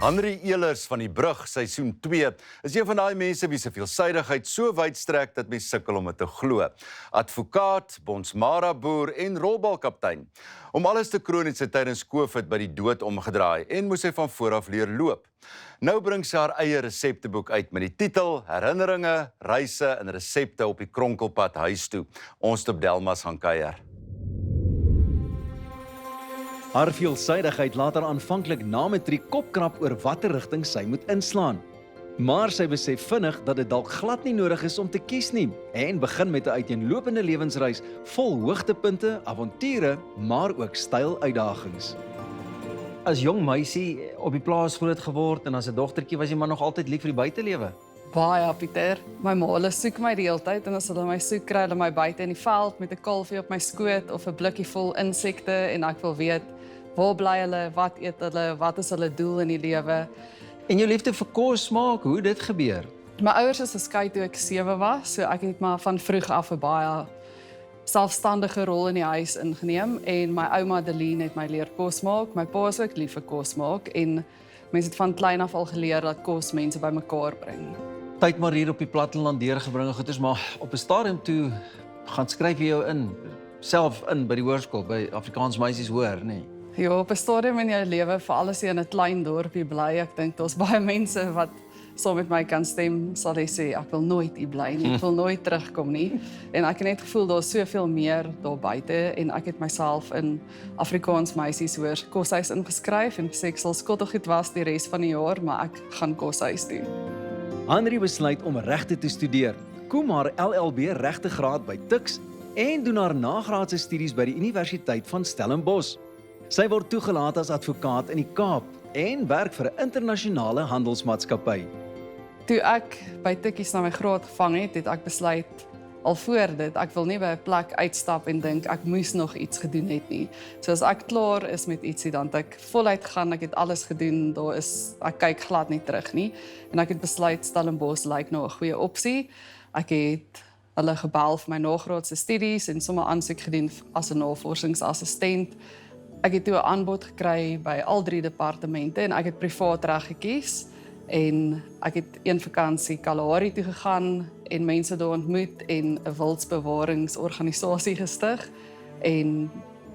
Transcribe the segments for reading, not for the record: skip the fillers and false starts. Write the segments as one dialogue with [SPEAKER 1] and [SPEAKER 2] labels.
[SPEAKER 1] Henry Elers van die Brug, seisoen 2, is een van daai mense wie se veelsidigheid so wyd strek dat mens sukkel om dit te glo. Advokaat, bonsmara-boer en rolbalkaptein. Om alles te kroon het sy tydens COVID by die dood omgedraai en moes sy van voor af leer loop. Nou bring sy haar eie resepteboek uit met die titel Herinneringe, reise en resepte op die kronkelpad huis toe. Ons op Delmas gaan kuier.
[SPEAKER 2] Haar veelsidigheid laat haar aanvanklik na matriek kopkrap oor watter rigting sy moet inslaan. Maar sy besef vinnig dat dit dalk glad nie nodig is om te kies nie en begin met 'n uiteenlopende lewensreis vol hoogtepunte, avonture, maar ook styluitdagings.
[SPEAKER 3] As jong meisie op die plaas groot geword en as 'n dogtertjie was jy maar nog altyd lief vir die buitelewe.
[SPEAKER 4] Baie, Pieter. My ma, hulle soek my die hele tyd en as hulle my soek, kry hulle my buite in die veld met 'n kalfie op my skoot of 'n blikkie vol insekte en ek wil weet, waar bly hulle, wat eet hulle, wat is hulle doel in die lewe?
[SPEAKER 3] En jou liefde vir kos smaak, hoe dit gebeur?
[SPEAKER 4] My ouers is geskei toe ek 7 was, so ek het maar van vroeg af 'n baie selfstandige rol in die huis ingeneem en my ouma Adeline het my leer kos maak. My pa is ook lief vir kos maak en mense het van klein af al geleer dat kos mense bymekaar bring.
[SPEAKER 3] Tyd maar hier op die platteland deurgebring en goeders, maar op 'n stadium toe gaan skryf jy jou in, self in by die hoërskool, by Afrikaans meisies hoër, nê?
[SPEAKER 4] Ja, op 'n stadium in jou lewe, veral as jy in 'n klein dorpie bly, ek dink daar's baie mense wat saam met my kan stem, sal hy sê, ek wil nooit hier bly nie, ek wil nooit terugkom nie. En ek het net gevoel daar's soveel meer daar buite en ek het myself in Afrikaans meisies hoër koshuis ingeskryf en gesê ek sal skottelgoed was die res van die jaar, maar ek gaan koshuis doen.
[SPEAKER 2] Henry besluit om regte te studeer, kom haar LLB regte graad by Tuks en doen haar nagraadse studies by die Universiteit van Stellenbosch. Sy word toegelaat as advokaat in die Kaap en werk vir 'n internasionale handelsmaatskappy.
[SPEAKER 4] Toe ek by Tikkies na my graad gevang het, het ek besluit al voor dit, ek wil nie by 'n plek uitstap en dink ek moes nog iets gedoen het nie. So as ek klaar is met ietsie, dan het ek voluit gaan, ek het alles gedoen, ek kyk glad nie terug nie. En ek het besluit Stellenbosch lyk nou 'n goeie opsie. Ek het hulle gebel vir my nagraadse studies en sommer aansoek gedoen as 'n navorsingsassistent. Ek het toe 'n aanbod gekry by al 3 departemente en ek het privaat reg gekies. En ek het een vakansie Kalahari toe gegaan en mense daar ontmoet en 'n wildsbewaringsorganisasie gestig. En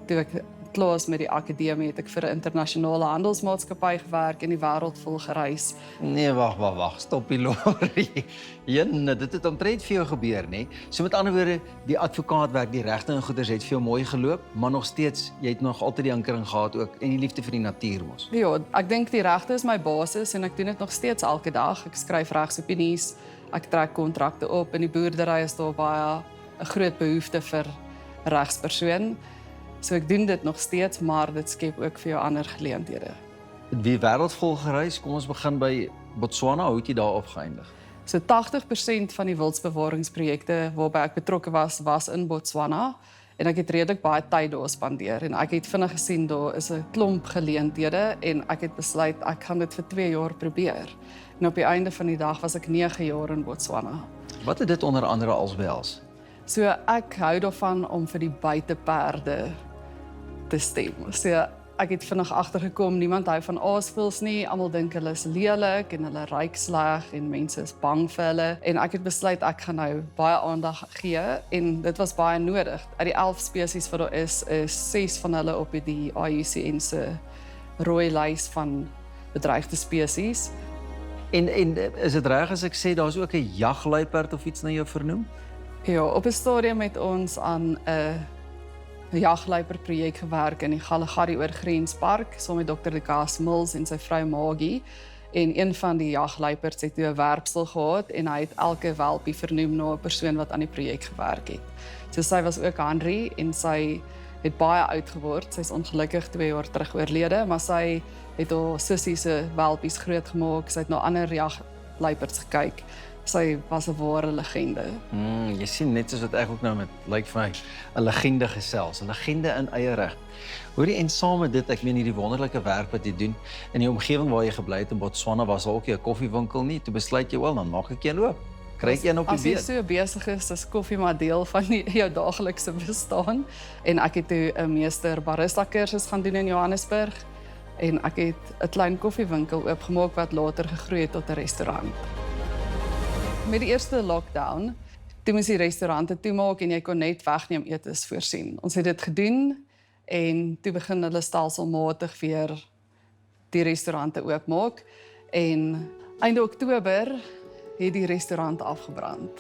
[SPEAKER 4] toe ek klaar is met die akademie, het ek vir 'n internasionale handelsmaatskappy gewerk en die wêreld vol gereis.
[SPEAKER 3] Nee, wag, stop die lorry. Jenne, dit het omtrent vir jou gebeur, nê? So met ander woorde, die advokaatwerk, die regte en goeders het vir jou mooi geloop, maar nog steeds, jy het nog altyd die ankering gehad ook en die liefde vir die natuur mos.
[SPEAKER 4] Ja, ek dink die regte is my basis en ek doen dit nog steeds elke dag. Ek skryf regsopinies, ek trek kontrakte op en die boerdery is daar baie 'n groot behoefte vir 'n regspersoon. So ek doen dit nog steeds, maar dit skep ook vir jou ander geleenthede.
[SPEAKER 3] Die wêreld vol gereis, kom ons begin by Botswana, hoe het jy daar opgeëindig?
[SPEAKER 4] So 80% van die wildsbewaringsprojekte waarby ek betrokke was in Botswana en ek het redelik baie tyd daar spandeer en ek het vinnig gesien daar is 'n klomp geleenthede en ek het besluit ek gaan dit vir 2 jaar probeer. En op die einde van die dag was ek 9 jaar in Botswana.
[SPEAKER 3] Wat het dit onder andere als behels?
[SPEAKER 4] So ek hou daarvan om vir die buiteperde te stem. So ek het vinnig agtergekom, niemand hou van aasvoëls nie, almal dink hulle is lelik en hulle ruik sleg en mense is bang vir hulle en ek het besluit ek gaan nou baie aandag gee en dit was baie nodig. Uit die 11 spesies wat daar is 6 van hulle op die IUCN se rooi lys van bedreigde spesies.
[SPEAKER 3] En is dit reg as ek sê daar's ook 'n jagluiperd of iets na jou vernoem?
[SPEAKER 4] Ja, op 'n stadium het ons aan 'n jagluiperprojek gewerk in die Kalahari Oorgrenspark, saam met Dr. Lucas Mills en sy vrou Maggie. En een van die jagluiperds het toe 'n werpsel gehad en hy het elke welpie vernoem na 'n persoon wat aan die projek gewerk het. So sy was ook Henry en sy het baie oud geword. Sy's ongelukkig 2 jaar terug oorlede, maar sy het haar sussie se welpies grootgemaak. Sy het na ander jagluiperds gekyk. Sy was 'n ware legende.
[SPEAKER 3] Jy sien net soos wat ek ook nou met lyk vir my 'n legende gesels, 'n legende in eie reg. Hoorie, en saam met dit, ek meen hierdie wonderlike werk wat jy doen in die omgewing waar jy gebly het in Botswana was daar ook 'n koffiewinkel nie. Toe besluit jy wel dan maak ek een loop. Kry ek een op die been.
[SPEAKER 4] As jy so besig is koffie maar deel van jou daaglikse bestaan en ek het toe 'n meester barista kursus gaan doen in Johannesburg. en ek het 'n klein koffiewinkel oopgemaak wat later gegroei het tot 'n restaurant. Met die eerste lockdown, toe moes die restaurante toemaak en jy kon net wegneem etes voorsien. Ons het dit gedoen en toe begin hulle stelselmatig weer die restaurante oopmaak en einde Oktober het die restaurant afgebrand.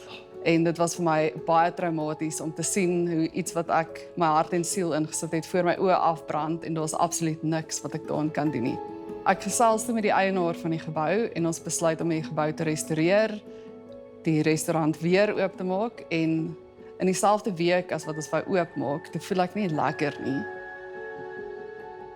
[SPEAKER 4] En dit was vir my baie traumaties om te sien hoe iets wat ek my hart en siel ingesit het voor my oë afbrand en daar was absoluut niks wat ek daaraan kan doen nie. Ek gesels toe met die eienaar van die gebou en ons besluit om die gebou te restoreer, die restaurant weer oop te maak en in dieselfde week as wat ons wou oopmaak, toe voel ek nie lekker nie.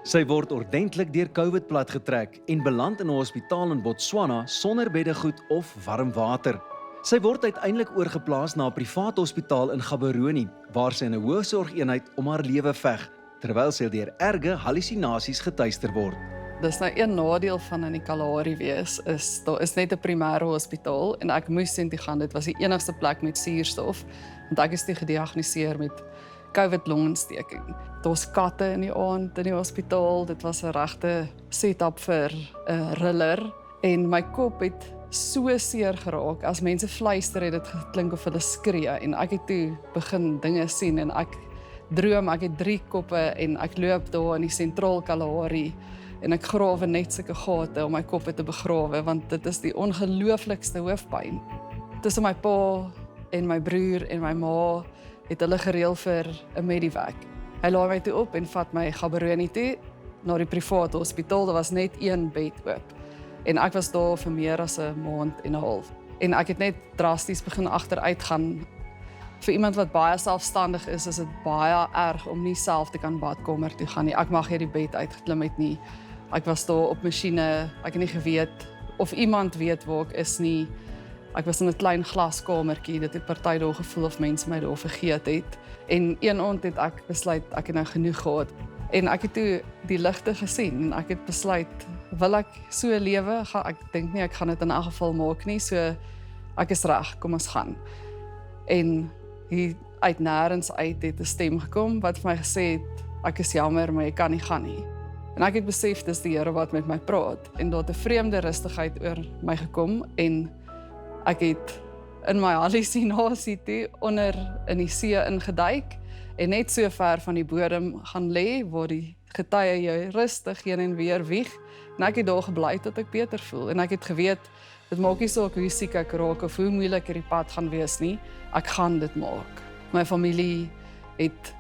[SPEAKER 2] Sy word ordentlik deur COVID platgetrek en beland in 'n hospitaal in Botswana sonder beddegoed of warm water. Sy word uiteindelik oorgeplaas na 'n privaat hospitaal in Gaborone, waar sy in 'n hoogsorgeenheid om haar lewe veg, terwyl sy deur erge hallusinasies getuister word.
[SPEAKER 4] Dis nou een nadeel van in die Kalahari wees, is daar is net 'n primêre hospitaal en ek moes sien toe gaan, dit was die enigste plek met suurstof, want ek is toe gediagnoseer met COVID longontsteking. Daar's katte in die aand in die hospitaal, dit was 'n regte setup vir 'n thriller en my kop het so seer geraak, as mense fluister het dit geklink of hulle skree en ek het toe begin dinge sien en ek droom, ek het 3 koppe en ek loop daar in die sentraal Kalahari en ek grawe net sulke gate om my koppe te begrawe want dit is die ongelooflikste hoofpyn. Tussen my pa en my broer en my ma het hulle gereël vir 'n medevac. Hy laai my toe op en vat my Gaborone toe na die private hospitaal. Daar was net 1 bed oop. En ek was daar vir meer as 'n maand en 'n half. En ek het net drasties begin agteruit gaan. Vir iemand wat baie selfstandig is dit baie erg om nie self te kan badkamer toe gaan nie. Ek mag nie die bed uitgeklim het nie. Ek was daar op masjiene, ek het nie geweet of iemand weet waar ek is nie. Ek was in 'n klein glaskamertjie, dit het party daar gevoel of mense my daar vergeet het. En een aand het ek besluit, ek het nou genoeg gehad. En ek het toe die ligte gesien en ek het besluit, wil ek so lewe? Ek dink nie ek gaan dit in elk geval maak nie, so ek is reg, kom ons gaan. En hier uit nêrens uit het 'n stem gekom wat vir my gesê het, ek is jammer, maar jy kan nie gaan nie. En ek het besef, dis die Here wat met my praat. En daar het 'n vreemde rustigheid oor my gekom en ek het in my hallusinasie toe onder in die see ingeduik en net so ver van die bodem gaan lê waar die getye jou rustig heen en weer wieg. En ek het daar gebly tot ek beter voel. En ek het geweet, dit maak nie saak hoe siek ek raak of hoe moeilik die pad gaan wees nie, ek gaan dit maak. My familie het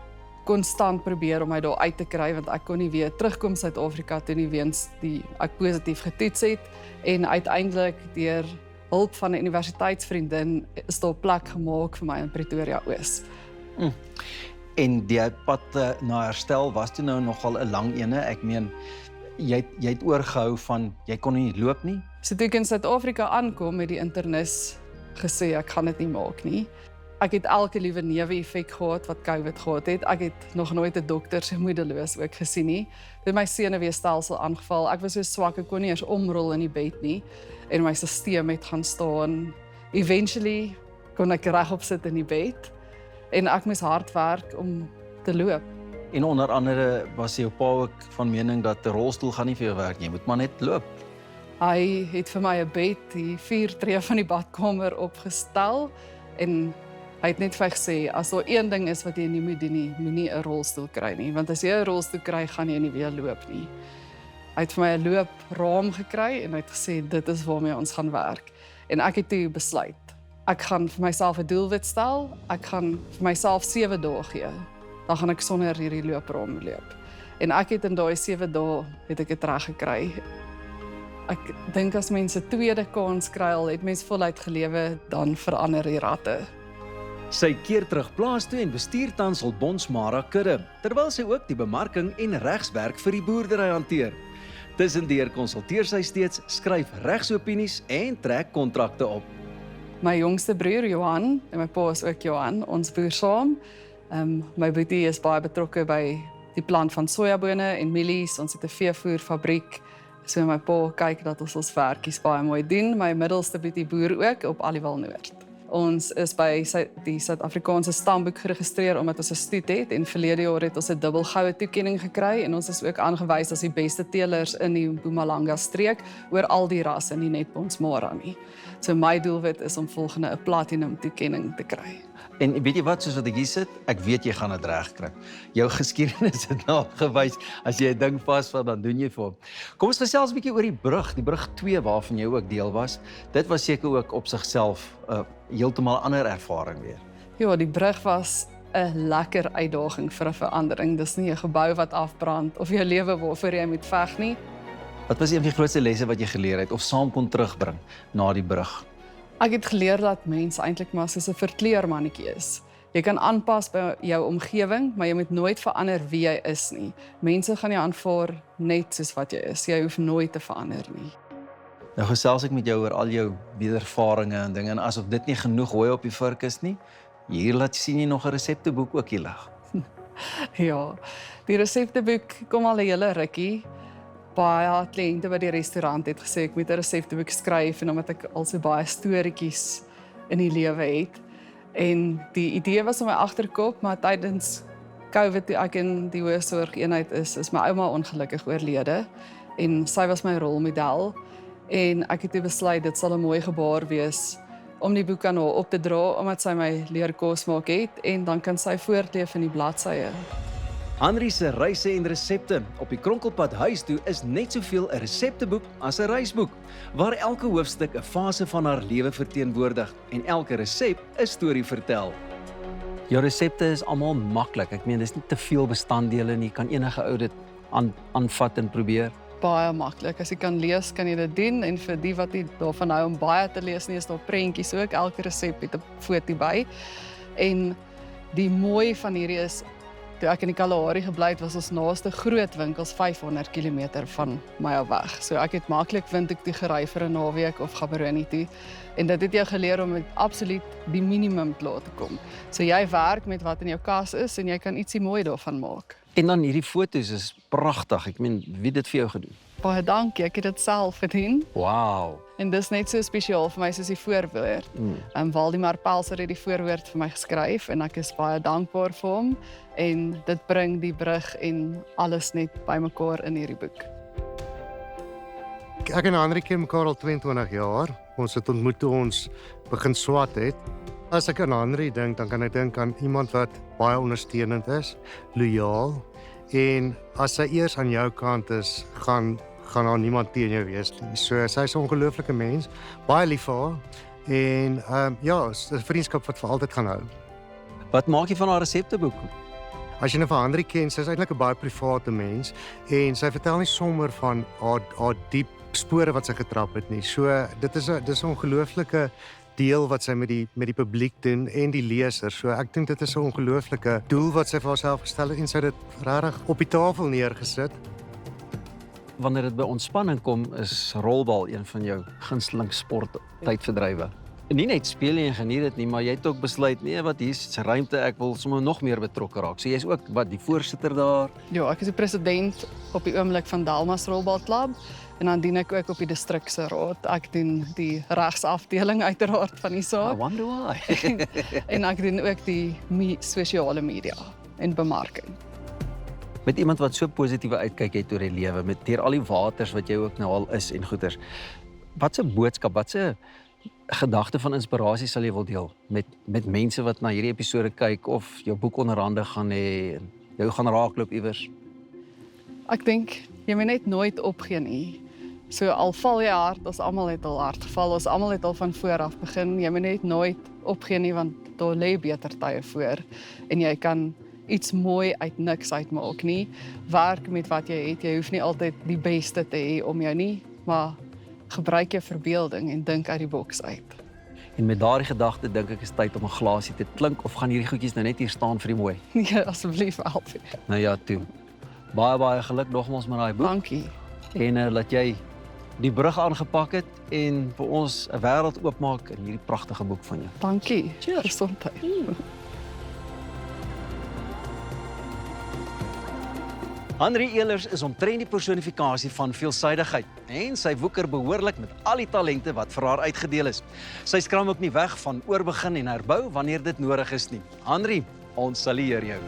[SPEAKER 4] konstant probeer om my daar uit te kry, want ek kon nie weer terugkom Suid-Afrika toe nie weens ek positief getoets het en uiteindelik deur hulp van 'n universiteitsvriendin is daar plek gemaak vir my in Pretoria Oos.
[SPEAKER 3] En die pad na herstel was toe nou nogal 'n lang ene. Ek meen, jy het oorgehou van jy kon nie loop nie.
[SPEAKER 4] So toe ek in Suid-Afrika aankom met die internis gesê ek gaan dit nie maak nie. Ek het elke liewe neeweffek gehad wat COVID gehad het. Ek het nog nooit 'n dokter so moedeloos ook gesien nie. Dit my senuweestelsel aangeval. Ek was so swak, ek kon nie eers omrol in die bed nie en my stelsel het gaan staan. Eventually kon ek regop sit in die bed en ek moes hard werk om te loop.
[SPEAKER 3] En onder andere was jou pa ook van mening dat 'n rolstoel gaan nie vir jou werk nie. Jy moet maar net loop.
[SPEAKER 4] Hy het vir my 'n bed die 4 tree van die badkamer opgestel en hy het net vir my gesê, as daar een ding is wat jy nie moet doen nie, moenie 'n rolstoel kry nie, want as jy 'n rolstoel kry, gaan jy nie weer loop nie. Hy het vir my 'n loopraam gekry en hy het gesê, dit is waarmee ons gaan werk. En ek het toe besluit, ek gaan vir myself 'n doelwit stel, ek gaan vir myself 7 dae gee, dan gaan ek sonder hierdie loopraam loop. En ek het in daai 7 dae, het ek dit reg gekry. Ek dink as mense 'n tweede kans kry, al het mens voluit gelewe, dan verander die ratte.
[SPEAKER 2] Sy keer terug plaas toe en bestuur tans hul Bonsmara kudde, terwyl sy ook die bemarking en regswerk vir die boerdery hanteer. Tussendeur konsulteer sy steeds, skryf regsopinies en trek kontrakte op.
[SPEAKER 4] My jongste broer Johan en my pa is ook Johan, ons boer saam. My boetie is baie betrokke by die plant van sojabone en mielies. Ons het 'n veevoerfabriek. So my pa kyk dat ons werkies baie mooi doen. My middelste boetie boer ook op Aliwal Noord. Ons is by die Suid-Afrikaanse Stamboek geregistreer omdat ons 'n stoet het en verlede jaar het ons 'n dubbel goue toekenning gekry en ons is ook aangewys as die beste teelers in die Mpumalanga streek oor al die rasse, nie net Bonsmara nie. So my doelwit is om volgende 'n platinum toekenning te kry.
[SPEAKER 3] En weet jy wat, soos wat ek hier sit, ek weet jy gaan dit regkry. Jou geskiedenis het nagewys, as jy 'n ding vasvat, dan doen jy vir hom. Kom ons gesels 'n bietjie oor die brug 2 waarvan jy ook deel was. Dit was seker ook op sigself 'n heeltemal ander ervaring weer.
[SPEAKER 4] Ja, die brug was 'n lekker uitdaging vir 'n verandering. Dis nie 'n gebou wat afbrand of jou lewe waarvoor jy moet veg nie.
[SPEAKER 3] Wat was een van die grootste lesse wat jy geleer het of saam kon terugbring na die brug?
[SPEAKER 4] Ek het geleer dat mens eintlik maar soos 'n verkleurmannetjie is. Jy kan aanpas by jou omgewing, maar jy moet nooit verander wie jy is nie. Mense gaan jou aanvaar net soos wat jy is. Jy hoef nooit te verander nie.
[SPEAKER 3] Nou gesels ek met jou oor al jou wedervarings en dinge en asof dit nie genoeg hooi op die vurk is nie, hier laat sien jy nog 'n resepteboek ook hier lig.
[SPEAKER 4] Ja, die resepteboek kom al 'n hele rukkie. Baie kliënte by die restaurant het gesê ek moet 'n resepteboek skryf en omdat ek al so baie storieetjies in die lewe het. En die idee was in my agterkop, maar tydens COVID toe ek in die hoërsorgeenheid is my ouma ongelukkig oorlede en sy was my rolmodel en ek het toe besluit dit sal 'n mooi gebaar wees om die boek aan haar op te dra omdat sy my leer kos maak het en dan kan sy voortleef in die bladsye.
[SPEAKER 2] Henri se reise en resepte op die Kronkelpad huis toe is net soveel 'n resepteboek as 'n reisboek, waar elke hoofstuk 'n fase van haar lewe verteenwoordig en elke resep 'n storie vertel.
[SPEAKER 3] Jou resepte is almal maklik. Ek meen dis nie te veel bestanddele nie. Kan enige ou dit aanvat en probeer.
[SPEAKER 4] Baie maklik. As jy kan lees, kan jy dit doen en vir die wat nie daarvan hou om baie te lees nie, is daar prentjies ook. Elke resep het 'n foto by. En die mooi van hierdie is toe ek in die Kalahari gebly het, was ons naaste groot winkels 500 km van my af weg. So ek het maklik Windhoek toe gery vir 'n naweek of Gaborone toe. En dit het jou geleer om met absoluut die minimum klaar te kom. So jy werk met wat in jou kas is en jy kan ietsie mooi daarvan maak.
[SPEAKER 3] En dan hierdie foto's is pragtig. Ek meen, wie het dit vir jou gedoen?
[SPEAKER 4] Baie dankie, ek het dit self gedoen.
[SPEAKER 3] Wow.
[SPEAKER 4] En dis net so spesiaal vir my soos die voorwoord. Waldemar Pelser het die voorwoord vir my geskryf en ek is baie dankbaar vir hom en dit bring die brug en alles net bymekaar in hierdie boek.
[SPEAKER 5] Ek en Henri ken mekaar al 22 jaar. Ons het ontmoet toe ons begin swat het. As ek aan Henri dink, dan kan ek dink aan iemand wat baie ondersteunend is, loyaal en as sy eers aan jou kant is, gaan daar niemand teen jou wees nie. So sy's 'n ongelooflike mens, baie lief vir haar en ja, 'n vriendskap wat vir altyd gaan hou.
[SPEAKER 3] Wat maak jy van haar resepteboek?
[SPEAKER 5] As jy nou vir Henri ken, sy's eintlik 'n baie private mens en sy vertel nie sommer van haar diep spore wat sy getrap het nie. So dis 'n ongelooflike deel wat sy met die publiek doen en die leser. So ek dink dit is 'n ongelooflike doel wat sy vir haarself gestel het en sy het dit regtig op die tafel neergesit.
[SPEAKER 3] Wanneer dit by ontspanning kom, is rolbal een van jou gunsteling sport tydverdrywe. Nie net speel jy en geniet dit nie, maar jy het ook besluit, nee, wat hier's ruimte, ek wil sommer nog meer betrokke raak. So jy's ook die voorsitter daar.
[SPEAKER 4] Ja, ek is die president op die oomblik van Delmas Rolbalklub en dan dien ek ook op die distrikse raad. Ek doen die regsafdeling uiteraard van die saak.
[SPEAKER 3] I wonder why.
[SPEAKER 4] En ek doen ook die sosiale media en bemarking.
[SPEAKER 3] Met iemand wat so positiewe uitkyk het oor die lewe, met deur al die waters wat jy ook nou al is en goeters. Wat 'n boodskap, wat 'n gedagte van inspirasie sal jy wil deel met mense wat na hierdie episode kyk of jou boek onderhande gaan hê en jou gaan raakloop iewers?
[SPEAKER 4] Ek dink jy moet net nooit opgee nie. So al val jy hard, ons almal het al hard geval, ons almal het al van voor af begin. Jy moet net nooit opgee nie want daar lê beter tye voor en jy kan iets mooi uit niks uitmaak nie. Werk met wat jy het. Jy hoef nie altyd die beste te hê om jou nie, maar gebruik jou verbeelding en dink uit die boks uit.
[SPEAKER 3] En met daardie gedagte dink ek is tyd om 'n glasie te klink of gaan hierdie goedjies nou net hier staan vir die mooi?
[SPEAKER 4] Ja, asseblief help.
[SPEAKER 3] Nou ja, toe. Baie geluk nogmaals met daai boek.
[SPEAKER 4] Dankie.
[SPEAKER 3] En laat jy die brug aangepak het en vir ons 'n wêreld oopmaak in hierdie pragtige boek van jou.
[SPEAKER 4] Dankie. Gesondheid.
[SPEAKER 2] Henry Elers is omtrent die personifikasie van veelsidigheid en sy woeker behoorlik met al die talente wat vir haar uitgedeel is. Sy skram ook nie weg van oorbegin en herbou wanneer dit nodig is nie. Henry, ons salueer jou.